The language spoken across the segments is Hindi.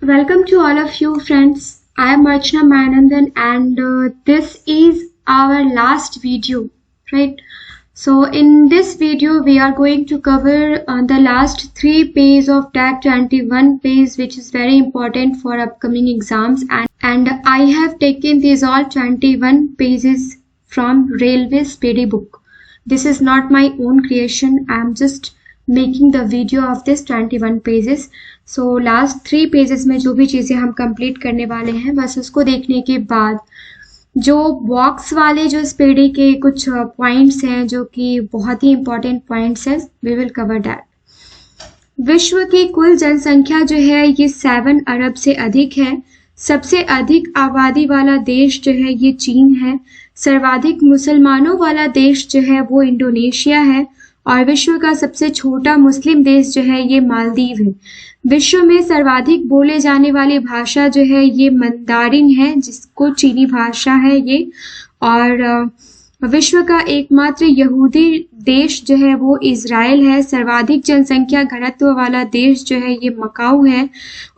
Welcome to all of you friends. I am Archana Manandan and this is our last video, right? So in this video we are going to cover the last 3 pages of TAT 21 page, which is very important for upcoming exams, and I have taken these all 21 pages from Railway Speedy book. This is not my own creation. I am just making the video of this 21 pages. So last 3 pages में जो भी चीज़ें हम कंप्लीट करने वाले हैं, बस उसको देखने के बाद जो बॉक्स वाले जो स्पीडी के कुछ पॉइंट्स हैं जो कि बहुत ही इंपॉर्टेंट पॉइंट्स हैं, वी विल कवर दैट। विश्व की कुल जनसंख्या जो है ये 7 अरब से अधिक है। सबसे अधिक आबादी वाला देश जो है ये चीन है। सर्वाधिक मुसलमानों वाला देश जो है वो इंडोनेशिया है और विश्व का सबसे छोटा मुस्लिम देश जो है ये मालदीव है। विश्व में सर्वाधिक बोले जाने वाली भाषा जो है ये मंदारिन है, जिसको चीनी भाषा है ये। और विश्व का एकमात्र यहूदी देश जो है वो इजराइल है। सर्वाधिक जनसंख्या घनत्व वाला देश जो है ये मकाऊ है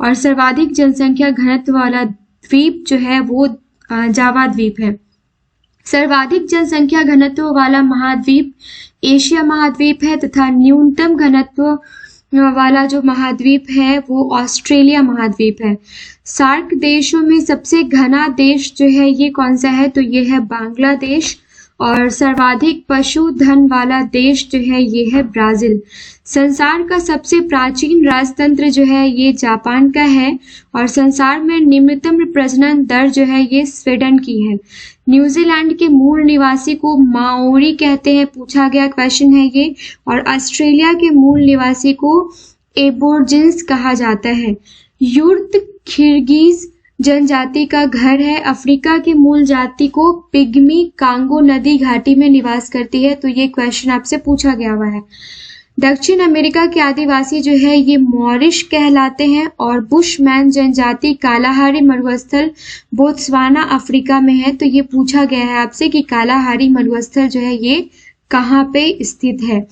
और सर्वाधिक जनसंख्या घनत्व वाला द्वीप जो है वो जावा द्वीप है। सर्वाधिक जनसंख्या घनत्व वाला महाद्वीप एशिया महाद्वीप है तथा न्यूनतम घनत्व वाला जो महाद्वीप है वो ऑस्ट्रेलिया महाद्वीप है। सार्क देशों में सबसे घना देश जो है ये कौन सा है, तो ये है बांग्लादेश। और सर्वाधिक पशुधन वाला देश जो है ये है ब्राजील। संसार का सबसे प्राचीन राजतंत्र जो है ये जापान का है और संसार में निम्नतम प्रजनन दर जो है ये स्वीडन की है। न्यूजीलैंड के मूल निवासी को माओरी कहते हैं, पूछा गया क्वेश्चन है ये। और ऑस्ट्रेलिया के मूल निवासी को एबोर्जिन्स कहा जाता है। यूर्त किर्गिज जनजाति का घर है। अफ्रीका की मूल जाति को पिग्मी कांगो नदी घाटी में निवास करती है, तो ये क्वेश्चन आपसे पूछा गया हुआ है। दक्षिण अमेरिका के आदिवासी जो है ये मॉरिश कहलाते हैं और बुशमैन जनजाति कालाहारी मरुस्थल बोत्सवाना अफ्रीका में है, तो ये पूछा गया है आपसे कि कालाहारी मरुस्थल जो है ये कहाँ पे स्थित है।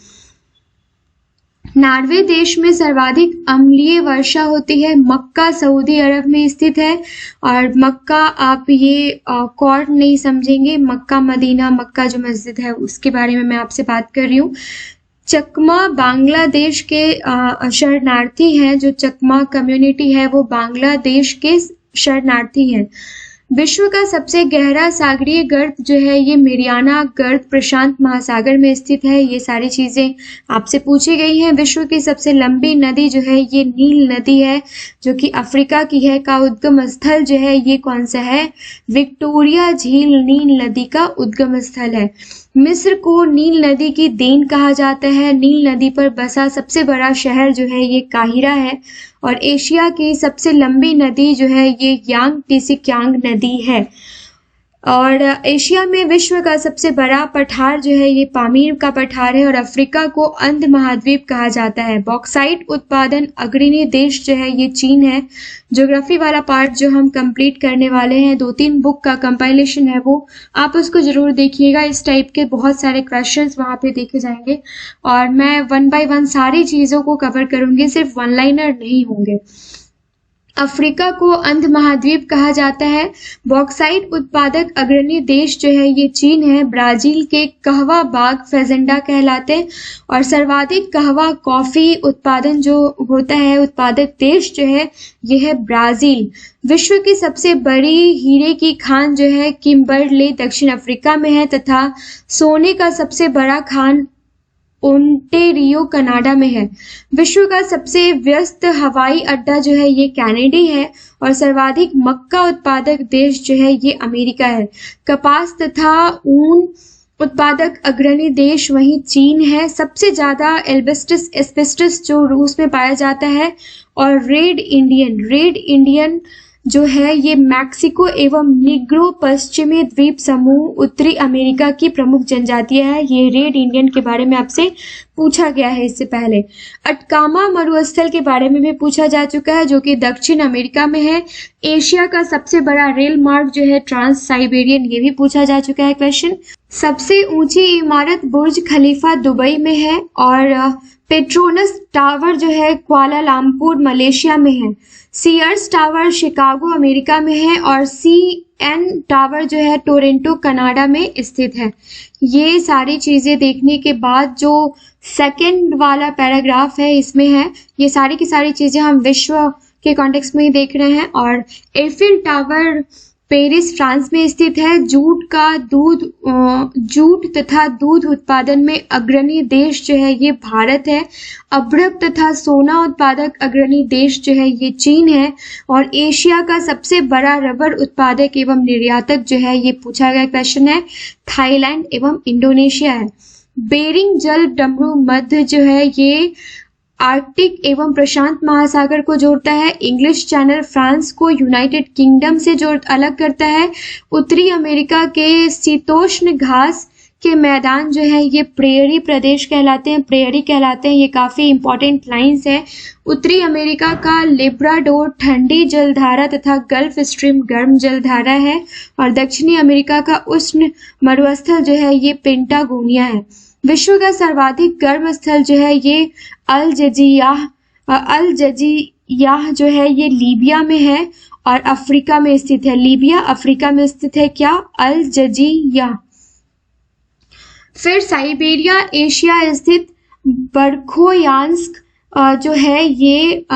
नॉर्वे देश में सर्वाधिक अम्लीय वर्षा होती है। मक्का सऊदी अरब में स्थित है और मक्का आप ये कॉर्ड नहीं समझेंगे, मक्का मदीना मक्का जो मस्जिद है उसके बारे में मैं आपसे बात कर रही हूँ। चकमा बांग्लादेश के शरणार्थी हैं। जो चकमा कम्युनिटी है वो बांग्लादेश के शरणार्थी हैं। विश्व का सबसे गहरा सागरीय गर्त जो है ये मेरियाना गर्त प्रशांत महासागर में स्थित है। ये सारी चीजें आपसे पूछी गई हैं। विश्व की सबसे लंबी नदी जो है ये नील नदी है जो कि अफ्रीका की है। का उद्गम स्थल जो है ये कौन सा है, विक्टोरिया झील नील नदी का उद्गम स्थल है। मिस्र को नील नदी की देन कहा जाता है। नील नदी पर बसा सबसे बड़ा शहर जो है ये काहिरा है और एशिया की सबसे लंबी नदी जो है ये यांग टिसिक्यांग नदी है। और एशिया में विश्व का सबसे बड़ा पठार जो है ये पामीर का पठार है और अफ्रीका को अंध महाद्वीप कहा जाता है। बॉक्साइट उत्पादन अग्रणी देश जो है ये चीन है। ज्योग्राफी वाला पार्ट जो हम कंप्लीट करने वाले हैं, 2-3 बुक का कंपाइलेशन है वो आप उसको जरूर देखिएगा। इस टाइप के बहुत सारे क्वेश्चंस वहां पे देखे जाएंगे और मैं 1 बाय 1 सारी चीजों को कवर करूंगी, सिर्फ वन लाइनर नहीं होंगे। अफ्रीका को अंध महाद्वीप कहा जाता है। बॉक्साइट उत्पादक अग्रणी देश जो है ये चीन है। ब्राजील के कहवा बाग फेजेंडा कहलाते हैं और सर्वाधिक कहवा कॉफी उत्पादन जो होता है उत्पादक देश जो है ये है ब्राजील। विश्व की सबसे बड़ी हीरे की खान जो है किम्बरले दक्षिण अफ्रीका में है तथा सोने का सबसे बड़ा खान ओंटेरियो कनाडा में है। विश्व का सबसे व्यस्त हवाई अड्डा जो है ये कैनेडी है और सर्वाधिक मक्का उत्पादक देश जो है ये अमेरिका है। कपास तथा ऊन उत्पादक अग्रणी देश वहीं चीन है। सबसे ज्यादा एस्बेस्टस जो रूस में पाया जाता है। और रेड इंडियन जो है ये मैक्सिको एवं निग्रो पश्चिमी द्वीप समूह उत्तरी अमेरिका की प्रमुख जनजातियां है। ये रेड इंडियन के बारे में आपसे पूछा गया है इससे पहले। अटकामा मरुस्थल के बारे में भी पूछा जा चुका है जो कि दक्षिण अमेरिका में है। एशिया का सबसे बड़ा रेल मार्ग जो है ट्रांस साइबेरियन, ये भी पूछा जा चुका है क्वेश्चन। सबसे ऊंची इमारत बुर्ज खलीफा दुबई में है और पेट्रोनस टावर जो है कुआलालंपुर मलेशिया में है, सीयर्स टावर शिकागो अमेरिका में है और CN टावर जो है टोरंटो कनाडा में स्थित है। ये सारी चीजें देखने के बाद जो सेकंड वाला पैराग्राफ है इसमें है, ये सारी की सारी चीजें हम विश्व के कॉन्टेक्स्ट में ही देख रहे हैं। और एफिल टावर पेरिस फ्रांस में स्थित है। जूट तथा दूध उत्पादन में अग्रणी देश जो है ये भारत है। अभ्रक तथा सोना उत्पादक अग्रणी देश जो है ये चीन है। और एशिया का सबसे बड़ा रबर उत्पादक एवं निर्यातक जो है, ये पूछा गया क्वेश्चन है, थाईलैंड एवं इंडोनेशिया है। बेरिंग जल डमरू मध्य जो है ये आर्कटिक एवं प्रशांत महासागर को जोड़ता है। इंग्लिश चैनल फ्रांस को यूनाइटेड किंगडम से अलग करता है। उत्तरी अमेरिका के शीतोष्ण घास के मैदान जो है ये प्रेयरी प्रदेश कहलाते हैं, प्रेयरी कहलाते हैं। ये काफी इंपॉर्टेंट लाइंस है। उत्तरी अमेरिका का लेब्राडोर ठंडी जलधारा तथा गल्फ स्ट्रीम गर्म जलधारा है। और दक्षिणी अमेरिका का उष्ण मरुस्थल जो है ये पेंटागोनिया है। विश्व का सर्वाधिक गर्म स्थल जो है ये अल जजियाह जो है ये लीबिया में है और अफ्रीका में स्थित है। लीबिया अफ्रीका में स्थित है क्या? अल जजियाह। फिर साइबेरिया एशिया स्थित बरखोयांस्क जो है ये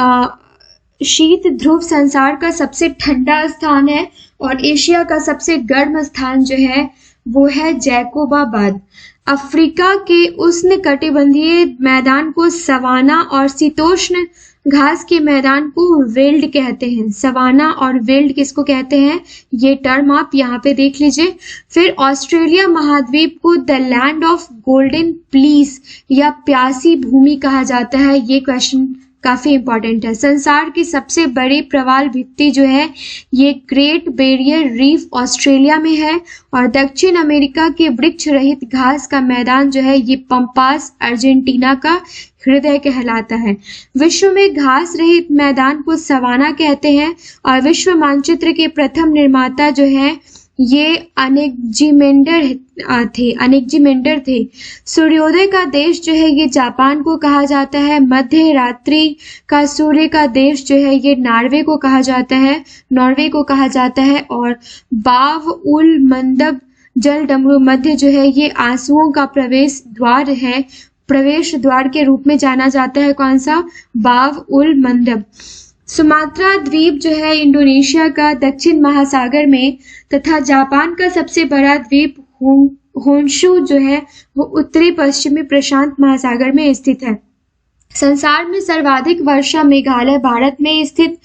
शीत ध्रुव संसार का सबसे ठंडा स्थान है। और एशिया का सबसे गर्म स्थान जो है वो है जैकोबाबाद। अफ्रीका के उष्णकटिबंधीय मैदान को सवाना और शीतोष्ण घास के मैदान को वेल्ड कहते हैं। सवाना और वेल्ड किसको कहते हैं, ये टर्म आप यहाँ पे देख लीजिए। फिर ऑस्ट्रेलिया महाद्वीप को the land of golden please या प्यासी भूमि कहा जाता है। ये क्वेश्चन काफी इंपॉर्टेंट है। संसार की सबसे बड़ी प्रवाल भित्ति जो है ये ग्रेट बैरियर रीफ ऑस्ट्रेलिया में है। और दक्षिण अमेरिका के वृक्ष रहित घास का मैदान जो है ये पंपास अर्जेंटीना का हृदय कहलाता है। विश्व में घास रहित मैदान को सवाना कहते हैं। और विश्व मानचित्र के प्रथम निर्माता जो है ये अनेक्जिमेंडर थे। सूर्योदय का देश जो है ये जापान को कहा जाता है। मध्य रात्रि का सूर्य का देश जो है ये नॉर्वे को कहा जाता है। और बाव उल मंदब जल डमरू मध्य जो है ये आंसुओं का प्रवेश द्वार के रूप में जाना जाता है। कौन सा? बाव उल मंदब। सुमात्रा द्वीप जो है इंडोनेशिया का दक्षिण महासागर में तथा जापान का सबसे बड़ा द्वीप होन्शु जो है वो उत्तरी पश्चिमी प्रशांत महासागर में स्थित है। संसार में सर्वाधिक वर्षा मेघालय भारत में स्थित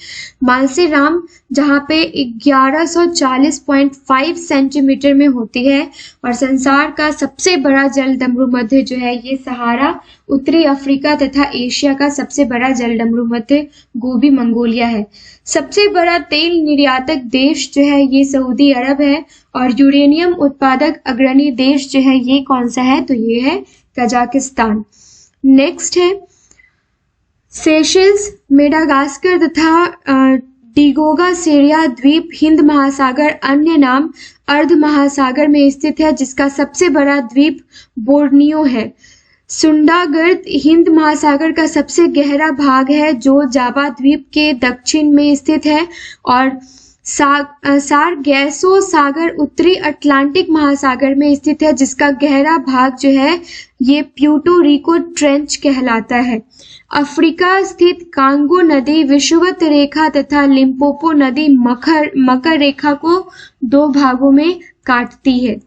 मालसेराम जहां पे 1140.5 सेंटीमीटर में होती है। और संसार का सबसे बड़ा जल डमरू मध्य जो है ये सहारा उत्तरी अफ्रीका तथा एशिया का सबसे बड़ा जल डमरू मध्य गोबी मंगोलिया है। सबसे बड़ा तेल निर्यातक देश जो है ये सऊदी अरब है। और यूरेनियम उत्पादक अग्रणी देश जो है ये कौन सा है, तो ये है कजाकिस्तान। नेक्स्ट है सेशेल्स, मेडागास्कर तथा डिगोगा सेरिया द्वीप हिंद महासागर अन्य नाम अर्ध महासागर में स्थित है, जिसका सबसे बड़ा द्वीप बोर्नियो है। सुंडागर्द हिंद महासागर का सबसे गहरा भाग है जो जावा द्वीप के दक्षिण में स्थित है। और सारगैसो सागर उत्तरी अटलांटिक महासागर में स्थित है, जिसका गहरा भाग जो है ये प्यूर्टो रिको ट्रेंच कहलाता है। अफ्रीका स्थित कांगो नदी विषुवत रेखा तथा लिम्पोपो नदी मकर रेखा को दो भागों में काटती है।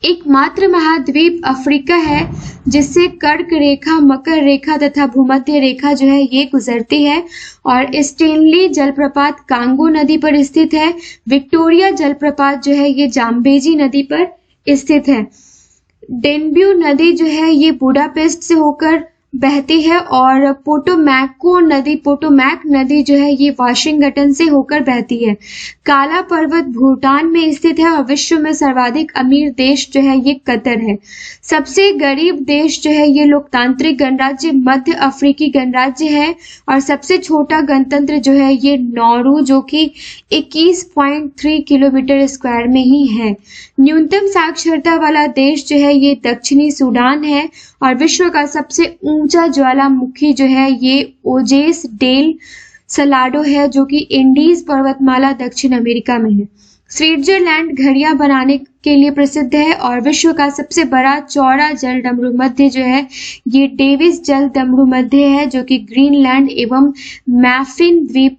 एकमात्र महाद्वीप अफ्रीका है जिससे कर्क रेखा, मकर रेखा तथा भूमध्य रेखा जो है ये गुजरती है। और स्टेनली जलप्रपात कांगो नदी पर स्थित है। विक्टोरिया जलप्रपात जो है ये जाम्बेजी नदी पर स्थित है। डेन्ब्यू नदी जो है ये बुडापेस्ट से होकर बहती है और पोटोमैक नदी जो है ये वाशिंगटन से होकर बहती है। काला पर्वत भूटान में स्थित है और विश्व में सर्वाधिक अमीर देश जो है ये कतर है। सबसे गरीब देश जो है ये लोकतांत्रिक गणराज्य मध्य अफ्रीकी गणराज्य है और सबसे छोटा गणतंत्र जो है ये नौरू जो कि 21.3 किलोमीटर स्क्वायर में ही है। न्यूनतम साक्षरता वाला देश जो है ये दक्षिणी सूडान है और विश्व का सबसे ऊंचा ज्वालामुखी जो है ये ओजेस डेल सलाडो है जो कि इंडीज पर्वतमाला दक्षिण अमेरिका में है। स्विट्जरलैंड घड़ियां बनाने के लिए प्रसिद्ध है और विश्व का सबसे बड़ा चौड़ा जल डमरू मध्य जो है ये डेविस जल डमरू मध्य है जो कि ग्रीनलैंड एवं मैफिन द्वीप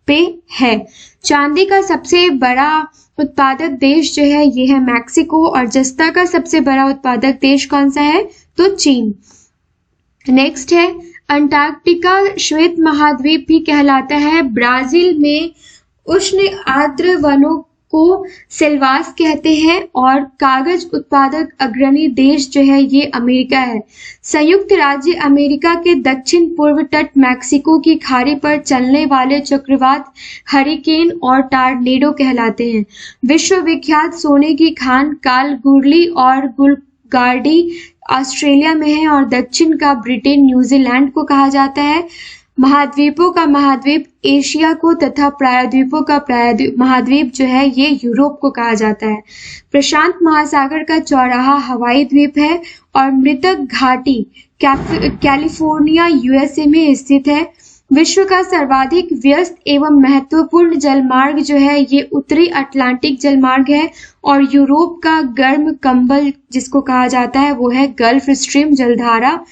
पे है। चांदी का सबसे बड़ा उत्पादक देश जो है ये है मैक्सिको और जस्ता का सबसे बड़ा उत्पादक देश कौन सा है तो चीन। नेक्स्ट है अंटार्कटिका श्वेत महाद्वीप भी कहलाता है। ब्राजील में उष्ण आर्द्र वनों को सेल्वास कहते हैं और कागज उत्पादक अग्रणी देश जो है ये अमेरिका है। संयुक्त राज्य अमेरिका के दक्षिण पूर्व तट मैक्सिको की खाड़ी पर चलने वाले चक्रवात हरिकेन और टार्नेडो कहलाते हैं। विश्व विख्यात सोने की खान कालगुरली और गुलगार्डी ऑस्ट्रेलिया में है और दक्षिण का ब्रिटेन न्यूजीलैंड को कहा जाता है। महाद्वीपों का महाद्वीप एशिया को तथा प्रायद्वीपों का महाद्वीप जो है ये यूरोप को कहा जाता है। प्रशांत महासागर का चौराहा हवाई द्वीप है और मृतक घाटी कैलिफोर्निया यूएसए में स्थित है। विश्व का सर्वाधिक व्यस्त एवं महत्वपूर्ण जलमार्ग जो है ये उत्तरी अटलांटिक जलमार्ग है और यूरोप का गर्म कंबल जिसको कहा जाता है वो है गल्फ स्ट्रीम जलधारा।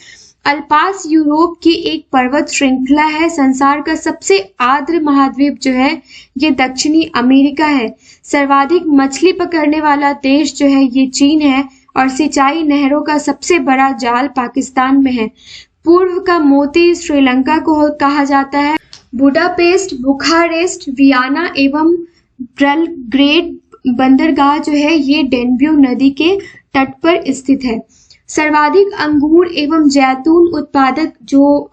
अल्पास यूरोप की एक पर्वत श्रृंखला है। संसार का सबसे आर्द्र महाद्वीप जो है ये दक्षिणी अमेरिका है। सर्वाधिक मछली पकड़ने वाला देश जो है ये चीन है और सिंचाई नहरों का सबसे बड़ा जाल पाकिस्तान में है। पूर्व का मोती श्रीलंका को कहा जाता है। बुडापेस्ट, बुखारेस्ट, वियना एवं बेलग्रेड बंदरगाह जो है ये डेन्यूब नदी के तट पर स्थित है। सर्वाधिक अंगूर एवं जैतून उत्पादक जो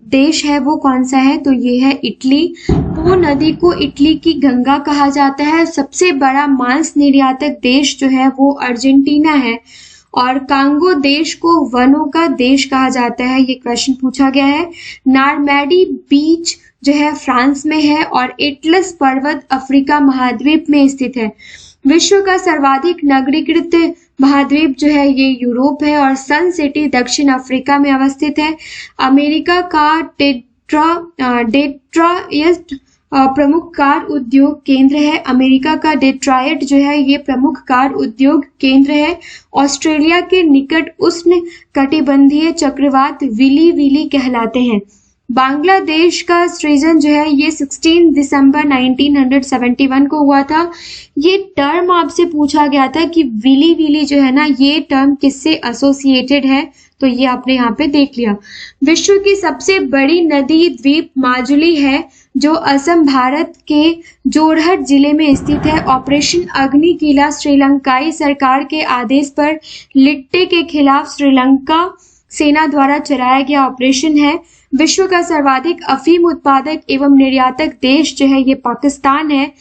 देश है वो कौन सा है तो ये है इटली। पो नदी को इटली की गंगा कहा जाता है। सबसे बड़ा मांस निर्यातक देश जो है वो अर्जेंटीना है और कांगो देश को वनों का देश कहा जाता है। ये क्वेश्चन पूछा गया है। नार्मैडी बीच जो है फ्रांस में है और एटलस पर्वत अफ्रीका महाद्वीप में स्थित है। विश्व का सर्वाधिक नगरीकृत महाद्वीप जो है ये यूरोप है और सन सिटी दक्षिण अफ्रीका में अवस्थित है। अमेरिका का डेट्रॉयट प्रमुख कार उद्योग केंद्र है। अमेरिका का डेट्रॉयट जो है ये प्रमुख कार उद्योग केंद्र है। ऑस्ट्रेलिया के निकट उष्ण कटिबंधीय चक्रवात विली कहलाते हैं। बांग्लादेश का सृजन जो है ये 16 दिसंबर 1971 को हुआ था। ये टर्म आपसे पूछा गया था कि विली जो है ना ये टर्म किससे एसोसिएटेड है तो ये आपने यहाँ पे देख लिया। विश्व की सबसे बड़ी नदी द्वीप माजुली है जो असम भारत के जोरहट जिले में स्थित है। ऑपरेशन अग्नि किला श्रीलंकाई सरकार के आदेश पर लिट्टे के खिलाफ श्रीलंका सेना द्वारा चलाया गया ऑपरेशन है। विश्व का सर्वाधिक अफीम उत्पादक एवं निर्यातक देश जो है ये पाकिस्तान है।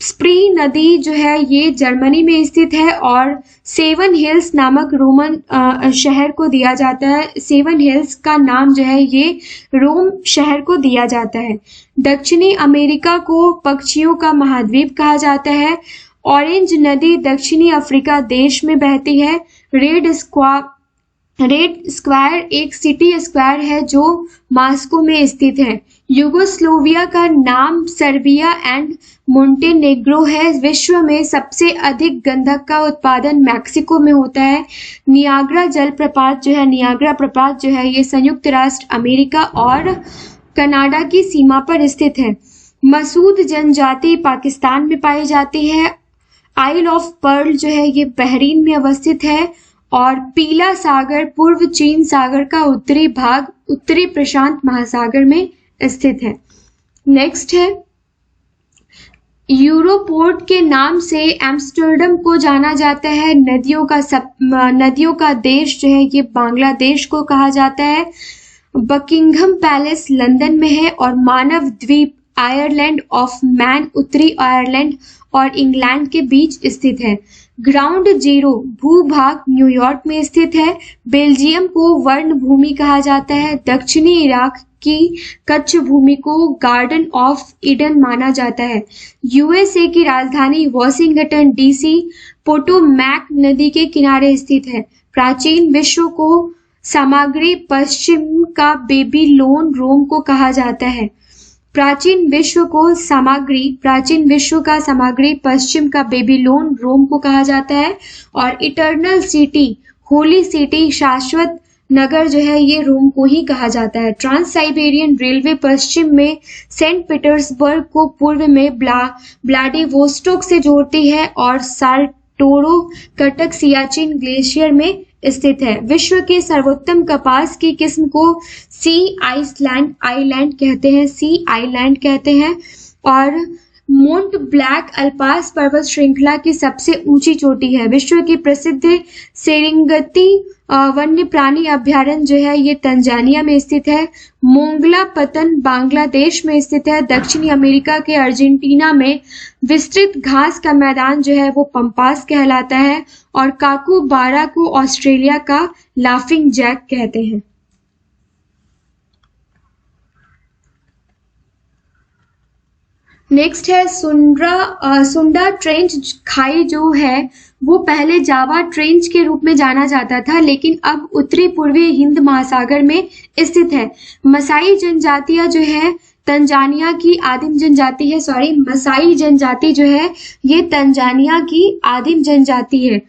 स्प्री नदी जो है ये जर्मनी में स्थित है और सेवन हिल्स नामक रोमन शहर को दिया जाता है। सेवन हिल्स का नाम जो है ये रोम शहर को दिया जाता है। दक्षिणी अमेरिका को पक्षियों का महाद्वीप कहा जाता है। ऑरेंज नदी दक्षिणी अफ्रीका देश में बहती है। रेड स्क्वायर एक सिटी स्क्वायर है जो मॉस्को में स्थित है। यूगोस्लोविया का नाम सर्बिया एंड मोंटेनेग्रो है। विश्व में सबसे अधिक गंधक का उत्पादन मैक्सिको में होता है। नियाग्रा प्रपात जो है ये संयुक्त राष्ट्र अमेरिका और कनाडा की सीमा पर स्थित है। मसूद जनजाति पाकिस्तान में पाई जाती है। आइल ऑफ पर्ल जो है ये बहरीन में अवस्थित है और पीला सागर पूर्व चीन सागर का उत्तरी भाग उत्तरी प्रशांत महासागर में स्थित है। नेक्स्ट है यूरोपोर्ट के नाम से एम्स्टर्डम को जाना जाता है। नदियों का देश जो है ये बांग्लादेश को कहा जाता है। बकिंघम पैलेस लंदन में है और मानव द्वीप आयरलैंड ऑफ मैन उत्तरी आयरलैंड और इंग्लैंड के बीच स्थित है। ग्राउंड जीरो भूभाग न्यूयॉर्क में स्थित है। बेल्जियम को वर्ण भूमि कहा जाता है। दक्षिणी इराक की कच्छ भूमि को गार्डन ऑफ ईडन माना जाता है। यूएसए की राजधानी वॉशिंगटन डीसी पोटोमैक नदी के किनारे स्थित है। प्राचीन विश्व को सामग्री पश्चिम का बेबीलोन रोम को कहा जाता है। प्राचीन विश्व का सामग्री पश्चिम का बेबीलोन रोम को कहा जाता है। और इटर्नल सिटी होली सिटी शाश्वत नगर जो है ये रोम को ही कहा जाता है। ट्रांस साइबेरियन रेलवे पश्चिम में सेंट पीटर्सबर्ग को पूर्व में व्लादिवोस्टोक से जोड़ती है और साल्टोरो कटक सियाचिन ग्लेशियर में स्थित है। विश्व के सर्वोत्तम कपास की किस्म को सी आइलैंड कहते हैं और मोंट ब्लैक अल्पास पर्वत श्रृंखला की सबसे ऊंची चोटी है। विश्व की प्रसिद्ध सेरेंगेती वन्य प्राणी अभ्यारण्य जो है ये तंजानिया में स्थित है। मोंगला पतन बांग्लादेश में स्थित है। दक्षिणी अमेरिका के अर्जेंटीना में विस्तृत घास का मैदान जो है वो पंपास कहलाता है और काकूबारा को ऑस्ट्रेलिया का लाफिंग जैक कहते हैं। नेक्स्ट है सुंडा ट्रेंच खाई जो है वो पहले जावा ट्रेंच के रूप में जाना जाता था, लेकिन अब उत्तरी पूर्वी हिंद महासागर में स्थित है। मसाई जनजातियां जो है तंजानिया की आदिम जनजाति है। मसाई जनजाति जो है ये तंजानिया की आदिम जनजाति है।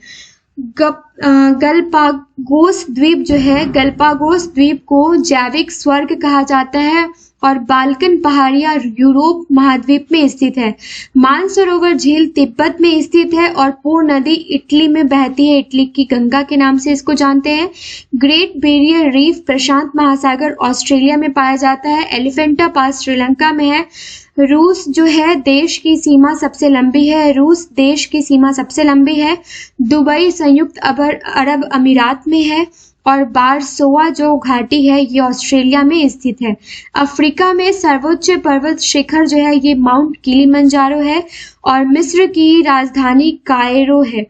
गलपागोस द्वीप को जैविक स्वर्ग कहा जाता है और बाल्कन पहाड़ियां यूरोप महाद्वीप में स्थित है। मानसरोवर झील तिब्बत में स्थित है और पो नदी इटली में बहती है। इटली की गंगा के नाम से इसको जानते हैं। ग्रेट बैरियर रीफ प्रशांत महासागर ऑस्ट्रेलिया में पाया जाता है। एलिफेंटा पास श्रीलंका में है। रूस जो है देश की सीमा सबसे लंबी है। दुबई संयुक्त अरब अमीरात में है और बारसोआ जो घाटी है ये ऑस्ट्रेलिया में स्थित है। अफ्रीका में सर्वोच्च पर्वत शिखर जो है ये माउंट किलिमंजारो है और मिस्र की राजधानी कायरो है।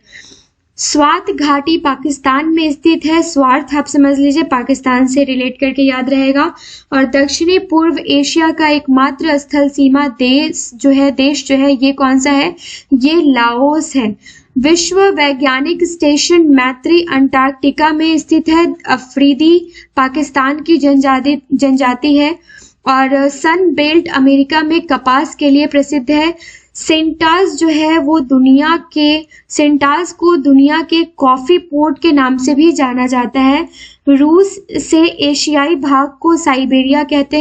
स्वात घाटी पाकिस्तान में स्थित है। स्वार्थ आप समझ लीजिए, पाकिस्तान से रिलेट करके याद रहेगा। और दक्षिणी पूर्व एशिया का एकमात्र स्थल सीमा देश जो है ये कौन सा है? ये लाओस है। विश्व वैज्ञानिक स्टेशन मैत्री अंटार्कटिका में स्थित है। अफ्रीदी पाकिस्तान की जनजाति है और सन बेल्ट अमेरिका में कपास के लिए प्रसिद्ध है। सेंटास जो है वो सेंटास को दुनिया के कॉफी पोर्ट के नाम से भी जाना जाता है। रूस से एशियाई भाग को साइबेरिया कहते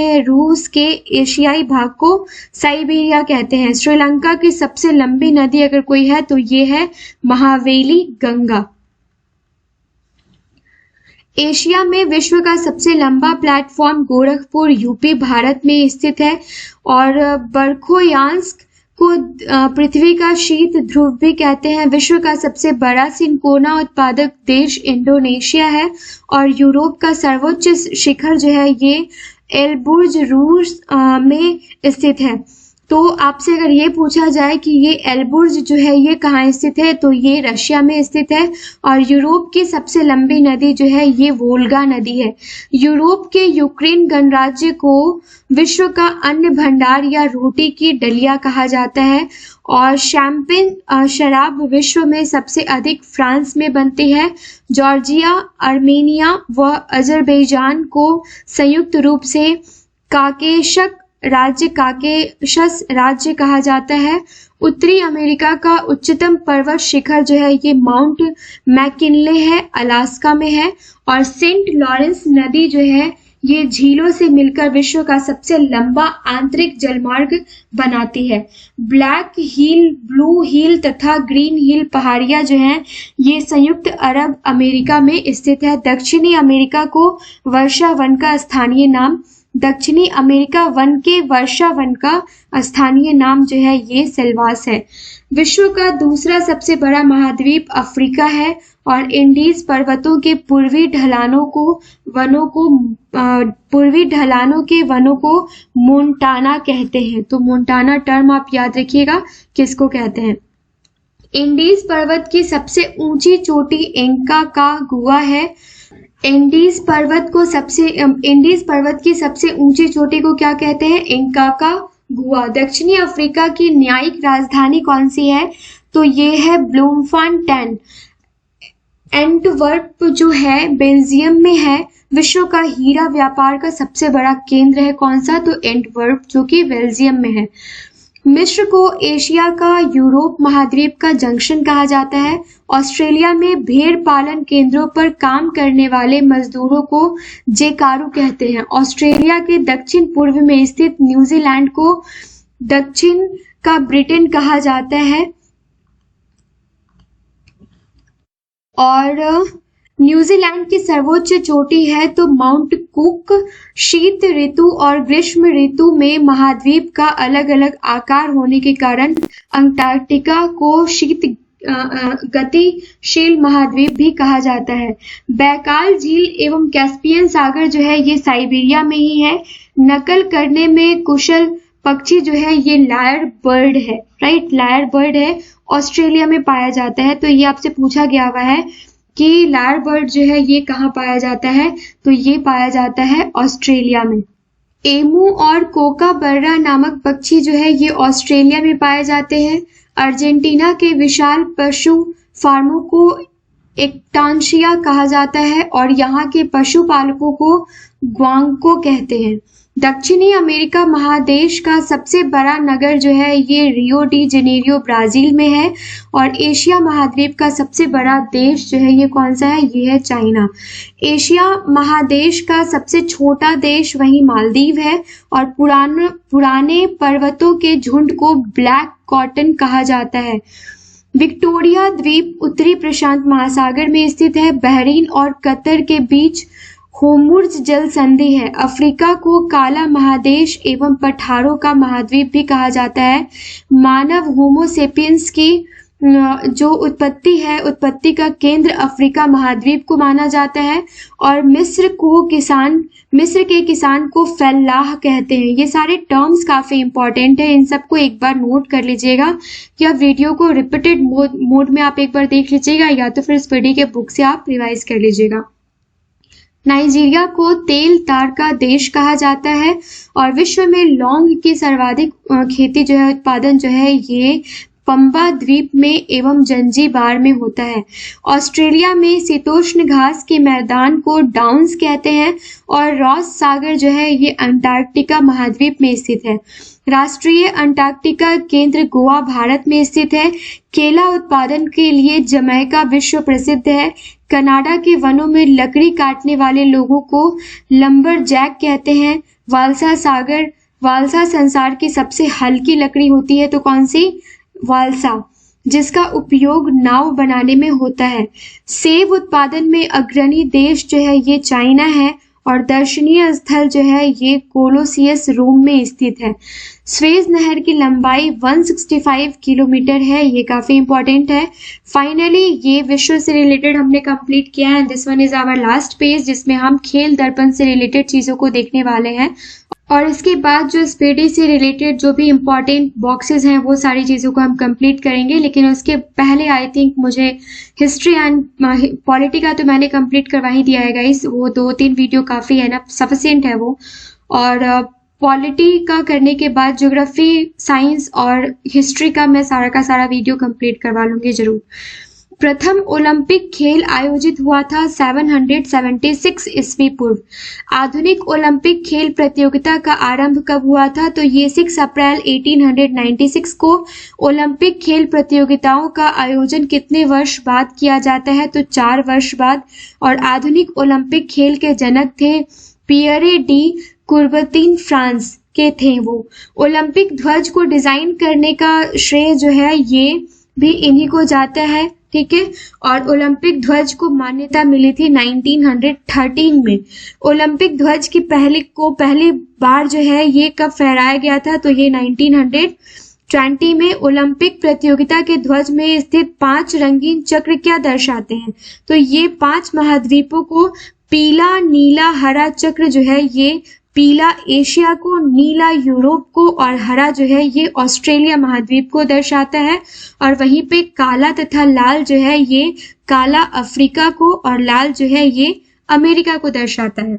हैं। श्रीलंका की सबसे लंबी नदी अगर कोई है तो ये है महावेली गंगा। एशिया में विश्व का सबसे लंबा प्लेटफॉर्म गोरखपुर यूपी भारत में स्थित है और बरखोयांस्क को पृथ्वी का शीत ध्रुव भी कहते हैं। विश्व का सबसे बड़ा सिंकोना उत्पादक देश इंडोनेशिया है और यूरोप का सर्वोच्च शिखर जो है ये एलबुर्ज रूस में स्थित है। तो आपसे अगर ये पूछा जाए कि ये एलबुर्ज जो है ये कहाँ स्थित है तो ये रशिया में स्थित है। और यूरोप की सबसे लंबी नदी जो है ये वोल्गा नदी है। यूरोप के यूक्रेन गणराज्य को विश्व का अन्न भंडार या रोटी की डलिया कहा जाता है। और शैंपेन शराब विश्व में सबसे अधिक फ्रांस में बनती है। जॉर्जिया, आर्मेनिया व अजरबैजान को संयुक्त रूप से काकेशस राज्य कहा जाता है। उत्तरी अमेरिका का उच्चतम पर्वत शिखर जो है ये माउंट मैकिनले है, अलास्का में है। और सेंट लॉरेंस नदी जो है ये झीलों से मिलकर विश्व का सबसे लंबा आंतरिक जलमार्ग बनाती है। ब्लैक हिल, ब्लू हिल तथा ग्रीन हिल पहाड़ियां जो हैं ये संयुक्त अरब अमेरिका में स्थित है। दक्षिणी अमेरिका को वर्षा वन का स्थानीय नाम दक्षिणी अमेरिका वन के वर्षा वन का स्थानीय नाम जो है ये सिल्वास है। विश्व का दूसरा सबसे बड़ा महाद्वीप अफ्रीका है और इंडीज पर्वतों के पूर्वी ढलानों के वनों को मोंटाना कहते हैं। तो मोंटाना टर्म आप याद रखिएगा किसको कहते हैं। इंडीज पर्वत की सबसे ऊंची चोटी इंका का गुआ है। इंडीज पर्वत की सबसे ऊंची चोटी को क्या कहते हैं? इंका का गुआ। दक्षिणी अफ्रीका की न्यायिक राजधानी कौन सी है? तो ये है ब्लूमफॉन्टेन। एंटवर्प जो है बेल्जियम में है। विश्व का हीरा व्यापार का सबसे बड़ा केंद्र है कौन सा? तो एंटवर्प जो कि बेल्जियम में है। मिस्र को एशिया का यूरोप महाद्वीप का जंक्शन कहा जाता है। ऑस्ट्रेलिया में भेड़ पालन केंद्रों पर काम करने वाले मजदूरों को जेकारू कहते हैं। ऑस्ट्रेलिया के दक्षिण पूर्व में स्थित न्यूजीलैंड को दक्षिण का ब्रिटेन कहा जाता है। और न्यूजीलैंड की सर्वोच्च चोटी है तो माउंट कुक। शीत ऋतु और ग्रीष्म ऋतु में महाद्वीप का अलग अलग आकार होने के कारण अंटार्कटिका को शीत गतिशील महाद्वीप भी कहा जाता है। बैकाल झील एवं कैस्पियन सागर जो है ये साइबेरिया में ही है। नकल करने में कुशल पक्षी जो है ये लायर बर्ड है, राइट, लायर बर्ड है, ऑस्ट्रेलिया में पाया जाता है। तो ये आपसे पूछा गया हुआ है कि लायर बर्ड जो है ये कहाँ पाया जाता है? तो ये पाया जाता है ऑस्ट्रेलिया में। एमू और कोकाबर्रा नामक पक्षी जो है ये ऑस्ट्रेलिया में पाए जाते हैं। अर्जेंटीना के विशाल पशु फार्मों को एक्टांशिया कहा जाता है और यहाँ के पशुपालकों को ग्वांको कहते हैं। दक्षिणी अमेरिका महादेश का सबसे बड़ा नगर जो है ये रियो डी जेनेरियो ब्राजील में है। और एशिया महाद्वीप का सबसे बड़ा देश जो है ये कौन सा है? ये है चाइना। एशिया महादेश का सबसे छोटा देश वही मालदीव है। और पुराने पर्वतों के झुंड को ब्लैक कॉटन कहा जाता है। विक्टोरिया द्वीप उत्तरी प्रशांत महासागर में स्थित है। बहरीन और कतर के बीच होर्मुज़ जल संधि है। अफ्रीका को काला महादेश एवं पठारों का महाद्वीप भी कहा जाता है। मानव होमोसेपियंस की जो उत्पत्ति का केंद्र अफ्रीका महाद्वीप को माना जाता है। और मिस्र के किसान को फल्लाह कहते हैं। ये सारे टर्म्स काफी इंपॉर्टेंट है, इन सबको एक बार नोट कर लीजिएगा या वीडियो को रिपीटेड मोड में आप एक बार देख लीजिएगा या तो फिर स्टडी के बुक से आप रिवाइज कर लीजिएगा। नाइजीरिया को तेल तार का देश कहा जाता है और विश्व में लौंग की सर्वाधिक खेती जो है उत्पादन जो है ये पंबा द्वीप में एवं जंजीबार में होता है। ऑस्ट्रेलिया में शीतोष्ण घास के मैदान को डाउन्स कहते हैं और रॉस सागर जो है ये अंटार्कटिका महाद्वीप में स्थित है। राष्ट्रीय अंटार्कटिका केंद्र गोवा भारत में स्थित है। केला उत्पादन के लिए जमैका विश्व प्रसिद्ध है। कनाडा के वनों में लकड़ी काटने वाले लोगों को लंबरजैक कहते हैं। वालसा संसार की सबसे हल्की लकड़ी होती है तो कौन सी? वालसा, जिसका उपयोग नाव बनाने में होता है। सेब उत्पादन में अग्रणी देश जो है ये चाइना है और दर्शनीय स्थल जो है ये कोलोसियस रोम में स्थित है। स्वेज नहर की लंबाई 165 किलोमीटर है, ये काफी इंपॉर्टेंट है। फाइनली ये विश्व से रिलेटेड हमने कंप्लीट किया है। This one is our last page जिसमें हम खेल दर्पण से रिलेटेड चीजों को देखने वाले हैं और इसके बाद जो स्पीडी से रिलेटेड जो भी इम्पोर्टेंट बॉक्सेस हैं वो सारी चीज़ों को हम कंप्लीट करेंगे। लेकिन उसके पहले आई थिंक मुझे हिस्ट्री एंड पॉलिटी का तो मैंने कंप्लीट करवा ही दिया है गाइस, वो 2-3 वीडियो काफ़ी है ना, सफिशिएंट है वो। और पॉलिटी का करने के बाद ज्योग्राफी, साइंस और हिस्ट्री का मैं सारा का सारा वीडियो कंप्लीट करवा लूँगी ज़रूर। प्रथम ओलंपिक खेल आयोजित हुआ था 776 ईस्वी पूर्व। आधुनिक ओलंपिक खेल प्रतियोगिता का आरंभ कब हुआ था? तो ये 6 अप्रैल 1896 को। ओलंपिक खेल प्रतियोगिताओं का आयोजन कितने वर्ष बाद किया जाता है? तो 4 वर्ष बाद। और आधुनिक ओलंपिक खेल के जनक थे पियरे डी कुर्बतीन, फ्रांस के थे वो। ओलंपिक ध्वज को डिजाइन करने का श्रेय जो है ये भी इन्हीं को जाता है, ठीक है। और ओलंपिक ध्वज को मान्यता मिली थी 1913 में। ओलंपिक ध्वज की पहली बार जो है ये कब फहराया गया था, तो ये 1920 में। ओलंपिक प्रतियोगिता के ध्वज में स्थित 5 रंगीन चक्र क्या दर्शाते हैं, तो ये 5 महाद्वीपों को पीला, नीला, हरा चक्र जो है ये पीला एशिया को, नीला यूरोप को और हरा जो है ये ऑस्ट्रेलिया महाद्वीप को दर्शाता है। और वहीं पे काला तथा लाल जो है ये काला अफ्रीका को और लाल जो है ये अमेरिका को दर्शाता है।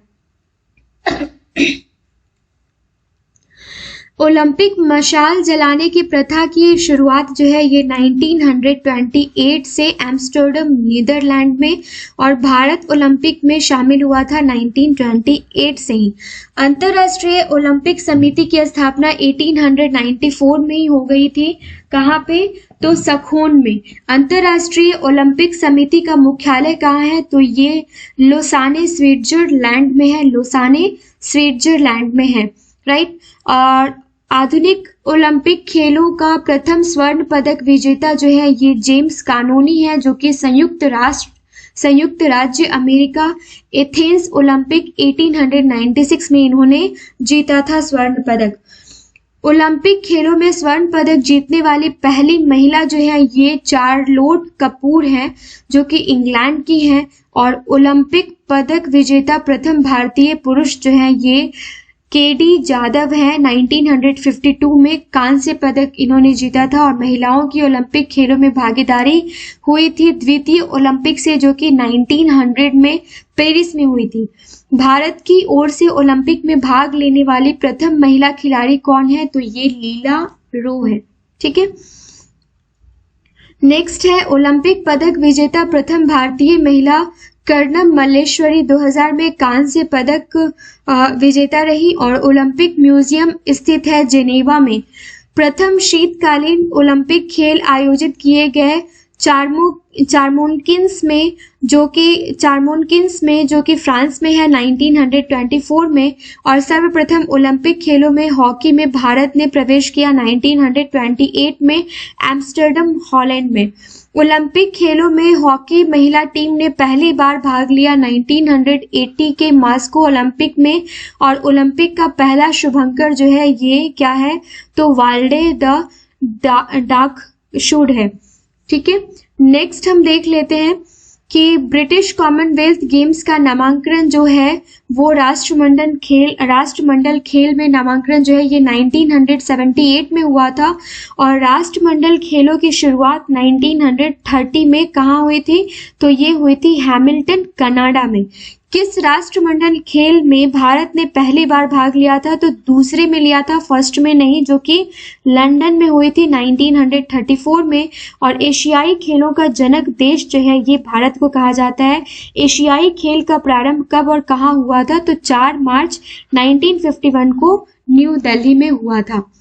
ओलंपिक मशाल जलाने की प्रथा की शुरुआत जो है ये 1928 से एम्स्टर्डम नीदरलैंड में, और भारत ओलंपिक में शामिल हुआ था 1928 से ही। अंतर्राष्ट्रीय ओलंपिक समिति की स्थापना 1894 में ही हो गई थी। कहाँ पे, तो सखोन में। अंतर्राष्ट्रीय ओलंपिक समिति का मुख्यालय कहाँ है, तो ये लोसाने स्विट्जरलैंड में है, लोसाने स्विट्जरलैंड में है, राइट। और आधुनिक ओलंपिक खेलों का प्रथम स्वर्ण पदक विजेता जो है ये जेम्स कानोनी है, जो कि संयुक्त राज्य अमेरिका एथेंस ओलंपिक 1896 में इन्होंने जीता था स्वर्ण पदक। ओलंपिक खेलों में स्वर्ण पदक जीतने वाली पहली महिला जो है ये चार्लोट कपूर है, जो कि इंग्लैंड की है। और ओलंपिक पदक विजेता प्रथम भारतीय पुरुष जो है ये केडी जाधव है। 1952 में कांस्य पदक इन्होंने जीता था। और महिलाओं की ओलंपिक खेलों में भागीदारी हुई थी द्वितीय ओलंपिक से, जो कि 1900 में पेरिस में हुई थी। भारत की ओर से ओलंपिक में भाग लेने वाली प्रथम महिला खिलाड़ी कौन है, तो ये लीला रो है, ठीक है। नेक्स्ट है ओलंपिक पदक विजेता प्रथम भारतीय महिला कर्णम मल्लेश्वरी 2000 में कांस्य पदक विजेता रही और ओलंपिक म्यूजियम स्थित है जेनेवा में। प्रथम शीतकालीन ओलंपिक खेल आयोजित किए गए चारमोनकिंस में जो कि फ्रांस में है 1924 में। और सर्वप्रथम ओलंपिक खेलों में हॉकी में भारत ने प्रवेश किया 1928 में एम्स्टर्डम हॉलैंड में। ओलंपिक खेलों में हॉकी महिला टीम ने पहली बार भाग लिया 1980 के मास्को ओलंपिक में। और ओलंपिक का पहला शुभंकर जो है ये क्या है, तो वाल्डे द डाक शुड है, ठीक है। नेक्स्ट हम देख लेते हैं कि ब्रिटिश कॉमनवेल्थ गेम्स का नामांकन जो है वो राष्ट्रमंडल खेल में नामांकन जो है ये 1978 में हुआ था। और राष्ट्रमंडल खेलों की शुरुआत 1930 में कहाँ हुई थी, तो ये हुई थी हैमिल्टन कनाडा में। किस राष्ट्रमंडल खेल में भारत ने पहली बार भाग लिया था, तो दूसरे में लिया था, फर्स्ट में नहीं, जो कि लंदन में हुई थी 1934 में। और एशियाई खेलों का जनक देश जो है ये भारत को कहा जाता है। एशियाई खेल का प्रारंभ कब और कहाँ हुआ था, तो 4 मार्च 1951 को न्यू दिल्ली में हुआ था।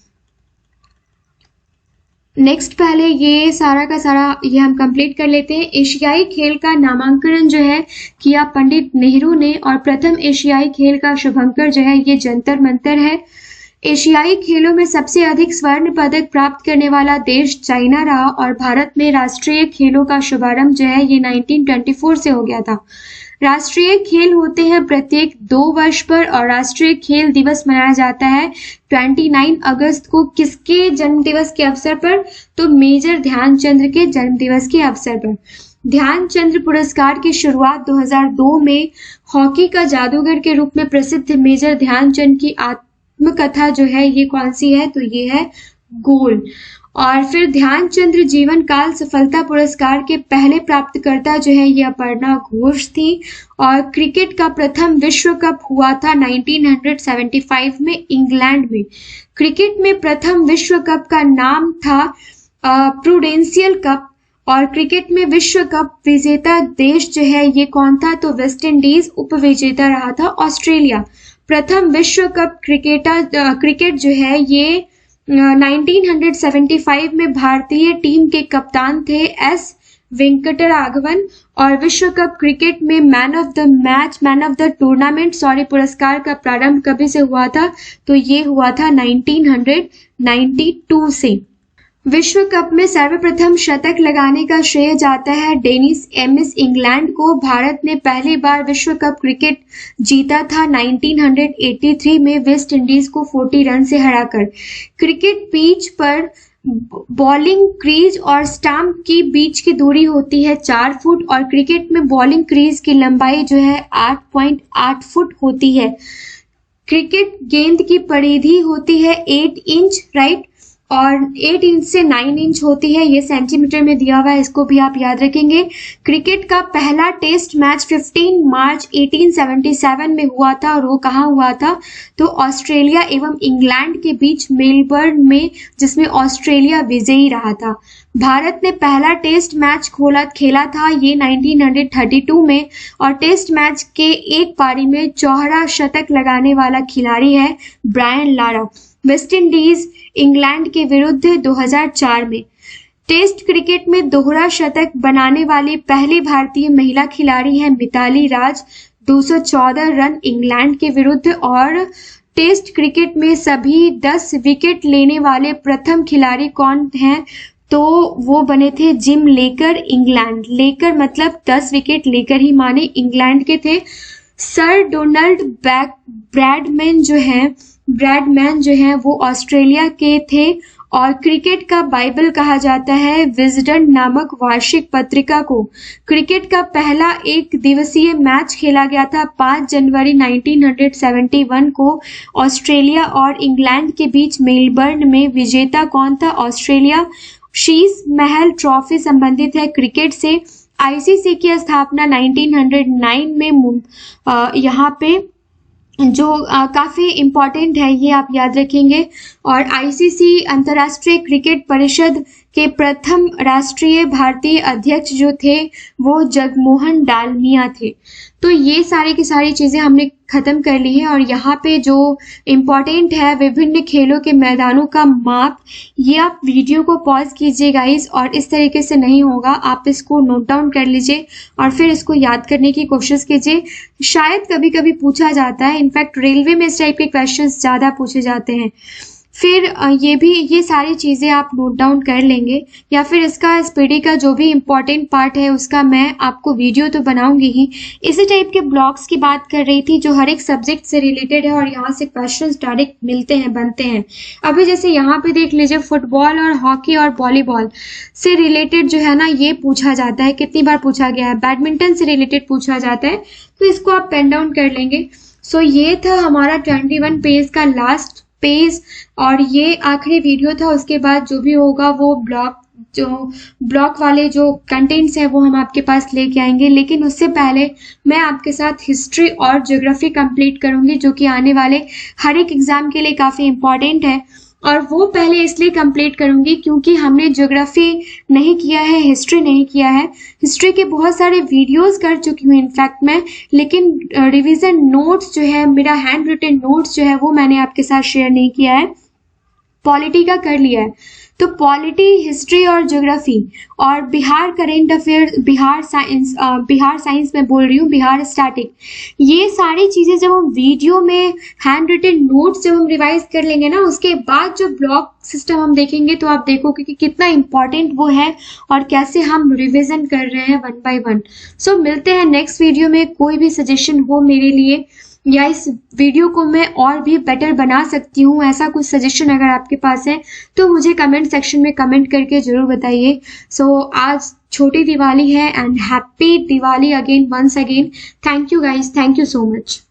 नेक्स्ट पहले ये सारा का सारा ये हम कंप्लीट कर लेते हैं। एशियाई खेल का नामांकन जो है किया पंडित नेहरू ने और प्रथम एशियाई खेल का शुभंकर जो है ये जंतर मंतर है। एशियाई खेलों में सबसे अधिक स्वर्ण पदक प्राप्त करने वाला देश चाइना रहा और भारत में राष्ट्रीय खेलों का शुभारंभ जो है ये 1924 से हो गया था। राष्ट्रीय खेल होते हैं प्रत्येक 2 वर्ष पर और राष्ट्रीय खेल दिवस मनाया जाता है 29 अगस्त को। किसके जन्म दिवस के अवसर पर, तो मेजर ध्यानचंद के जन्म दिवस के अवसर पर। ध्यानचंद पुरस्कार की शुरुआत 2002 में हॉकी का जादूगर के रूप में प्रसिद्ध मेजर ध्यानचंद की आत्मकथा जो है ये कौन सी है, तो ये है गोल। और फिर ध्यानचंद जीवन काल सफलता पुरस्कार के पहले प्राप्तकर्ता जो है ये अपर्णा घोष थी। और क्रिकेट का प्रथम विश्व कप हुआ था 1975 में इंग्लैंड में। क्रिकेट में प्रथम विश्व कप का नाम था प्रूडेंशियल कप। और क्रिकेट में विश्व कप विजेता देश जो है ये कौन था, तो वेस्ट इंडीज उपविजेता रहा था ऑस्ट्रेलिया। प्रथम विश्व कप क्रिकेट जो है ये 1975 में भारतीय टीम के कप्तान थे एस वेंकटराघवन। और विश्व कप क्रिकेट में मैन ऑफ द टूर्नामेंट पुरस्कार का प्रारंभ कभी से हुआ था, तो ये हुआ था 1992 से। विश्व कप में सर्वप्रथम शतक लगाने का श्रेय जाता है डेनिस एमिस इंग्लैंड को। भारत ने पहली बार विश्व कप क्रिकेट जीता था 1983 में वेस्ट इंडीज को 40 रन से हराकर। क्रिकेट पिच पर बॉलिंग क्रीज और स्टंप की बीच की दूरी होती है 4 फुट और क्रिकेट में बॉलिंग क्रीज की लंबाई जो है 8.8 फुट होती है। क्रिकेट गेंद की परिधि होती है 8 इंच, राइट, और 8 इंच से 9 इंच होती है। ये सेंटीमीटर में दिया हुआ है, इसको भी आप याद रखेंगे। क्रिकेट का पहला टेस्ट मैच 15 मार्च 1877 में हुआ था और वो कहाँ हुआ था, तो ऑस्ट्रेलिया एवं इंग्लैंड के बीच मेलबर्न में, जिसमें ऑस्ट्रेलिया विजयी रहा था। भारत ने पहला टेस्ट मैच खेला था ये 1932 में और टेस्ट मैच के एक पारी में चौहरा शतक लगाने वाला खिलाड़ी है Brian Lara. West Indies England के विरुद्ध 2004 में। टेस्ट क्रिकेट में दोहरा शतक बनाने वाली पहली भारतीय महिला खिलाड़ी है मिताली राज, 214 रन इंग्लैंड के विरुद्ध। और टेस्ट क्रिकेट में सभी 10 विकेट लेने वाले प्रथम खिलाड़ी कौन हैं, तो वो बने थे जिम लेकर, इंग्लैंड। लेकर मतलब 10 विकेट लेकर ही माने, इंग्लैंड के थे। सर डोनाल्ड ब्रैडमैन जो है वो ऑस्ट्रेलिया के थे। और क्रिकेट का बाइबल कहा जाता है विजडन नामक वार्षिक पत्रिका को। क्रिकेट का पहला एक दिवसीय मैच खेला गया था 5 जनवरी 1971 को ऑस्ट्रेलिया और इंग्लैंड के बीच मेलबर्न में। विजेता कौन था, ऑस्ट्रेलिया। शीश महल ट्रॉफी संबंधित है क्रिकेट से। आईसीसी की स्थापना 1909 में यहाँ पे जो काफ़ी इम्पॉर्टेंट है, ये आप याद रखेंगे। और आईसीसी अंतर्राष्ट्रीय क्रिकेट परिषद के प्रथम राष्ट्रीय भारतीय अध्यक्ष जो थे वो जगमोहन डालमिया थे। तो ये सारी की सारी चीज़ें हमने ख़त्म कर ली है। और यहाँ पे जो इम्पॉर्टेंट है विभिन्न खेलों के मैदानों का माप, ये आप वीडियो को पॉज कीजिए गाइस, और इस तरीके से नहीं होगा, आप इसको नोट डाउन कर लीजिए और फिर इसको याद करने की कोशिश कीजिए। शायद कभी कभी पूछा जाता है, इनफैक्ट रेलवे में इस टाइप के क्वेश्चंस ज़्यादा पूछे जाते हैं। फिर ये सारी चीज़ें आप नोट डाउन कर लेंगे, या फिर इसका स्पीडी का जो भी इम्पोर्टेंट पार्ट है उसका मैं आपको वीडियो तो बनाऊंगी ही। इसी टाइप के ब्लॉग्स की बात कर रही थी जो हर एक सब्जेक्ट से रिलेटेड है और यहाँ से क्वेश्चंस डायरेक्ट मिलते हैं, बनते हैं। अभी जैसे यहाँ पे देख लीजिए, फुटबॉल और हॉकी और वॉलीबॉल से रिलेटेड जो है ना ये पूछा जाता है, कितनी बार पूछा गया है। बैडमिंटन से रिलेटेड पूछा जाता है, तो इसको आप पेन डाउन कर लेंगे। सो ये था हमारा 21 पेज का लास्ट पेज और ये आखिरी वीडियो था। उसके बाद जो भी होगा वो ब्लॉक वाले जो कंटेंट्स है वो हम आपके पास लेके आएंगे। लेकिन उससे पहले मैं आपके साथ हिस्ट्री और ज्योग्राफी कंप्लीट करूंगी, जो कि आने वाले हर एक एग्जाम के लिए काफ़ी इम्पॉर्टेंट है। और वो पहले इसलिए कंप्लीट करूंगी क्योंकि हमने ज्योग्राफी नहीं किया है, हिस्ट्री नहीं किया है। हिस्ट्री के बहुत सारे वीडियोस कर चुकी हूँ इनफैक्ट मैं, लेकिन रिवीजन नोट्स जो है, मेरा हैंड रिटन नोट्स जो है वो मैंने आपके साथ शेयर नहीं किया है। पॉलिटी का कर लिया है, तो पॉलिटी, हिस्ट्री और ज्योग्राफी और Bihar current affairs, Bihar science में बोल रही हूँ, बिहार स्टैटिक, ये सारी चीज़ें जब हम वीडियो में हैंड रिटन नोट्स जब हम रिवाइज कर लेंगे ना, उसके बाद जो ब्लॉक सिस्टम हम देखेंगे तो आप देखोगे कि कितना इम्पॉर्टेंट वो है और कैसे हम रिविजन कर रहे हैं 1 by 1। सो मिलते हैं नेक्स्ट वीडियो में। कोई भी सजेशन हो मेरे लिए या इस वीडियो को मैं और भी बेटर बना सकती हूँ, ऐसा कुछ सजेशन अगर आपके पास है तो मुझे कमेंट सेक्शन में कमेंट करके ज़रूर बताइए। सो आज छोटी दिवाली है and happy Diwali again, once again. Thank you guys, thank you so much.